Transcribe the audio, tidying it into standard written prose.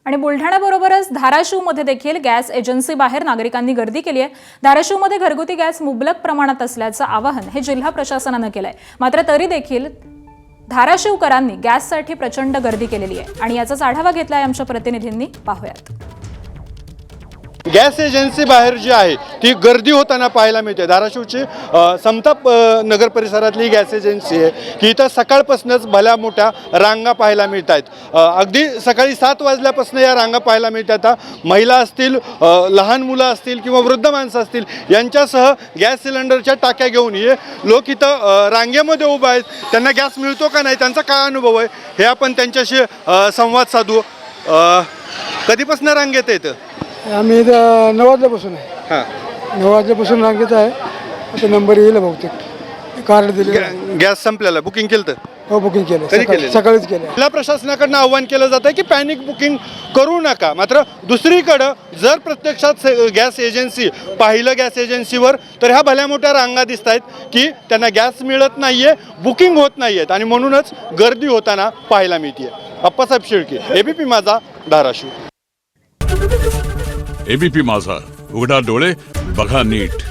आणि बुलढाण्याबरोबरच धाराशिवमध्ये देखील गॅस एजन्सी बाहेर नागरिकांनी गर्दी केली आहे। धाराशिवमध्ये घरगुती गॅस मुबलक प्रमाणात असल्याचं आवाहन हे जिल्हा प्रशासनाने केलंय। मात्र तरी देखील धाराशिवकरांनी गॅससाठी प्रचंड गर्दी केलेली आहे आणि याचाच आढावा घेतलाय आमच्या प्रतिनिधींनी। पाहूयात। गॅस एजन्सी बाहेर जी आहे ती गर्दी होताना पाहायला मिळते। धाराशिवची समता नगर परिसरातली गॅस एजन्सी आहे की इथं सकाळपासूनच भल्या मोठ्या रांगा पाहायला मिळत आहेत। अगदी सकाळी 7 वाजल्यापासून या रांगा पाहायला मिळतात। महिला असतील, लहान मुलं असतील किंवा वृद्ध माणसं असतील यांच्यासह गॅस सिलेंडरच्या टाक्या घेऊन हे लोक इथं रांगेमध्ये उभे आहेत। त्यांना गॅस मिळतो का नाही, त्यांचा काय अनुभव आहे हे आपण त्यांच्याशी संवाद साधू। कधीपासून रांगेत येतं? आम्ही 9 वाजल्यापासून आहे। हां, 9 वाजल्यापासून रांगेत आहे। आता नंबर येईल बहुतेक, कार्ड दिले। गॅस संपलेला बुकिंग केलं? हो, बुकिंग केलं, सकाळीच केलं। जिल्हा प्रशासनाकडून आव्हान केलं जातं की पॅनिक बुकिंग करू नका। मात्र दुसरीकडं जर प्रत्यक्षात गॅस एजन्सी पाहिलं गॅस एजन्सीवर तर ह्या भल्या मोठ्या रांगा दिसत आहेत की त्यांना गॅस मिळत नाहीये, बुकिंग होत नाहीयेत आणि म्हणूनच गर्दी होताना पाहायला मिळते। अप्पासाहेब शेळके, एबीपी माझा, धाराशिव। एबीपी माझा, उघडा डोळे बघा नीट।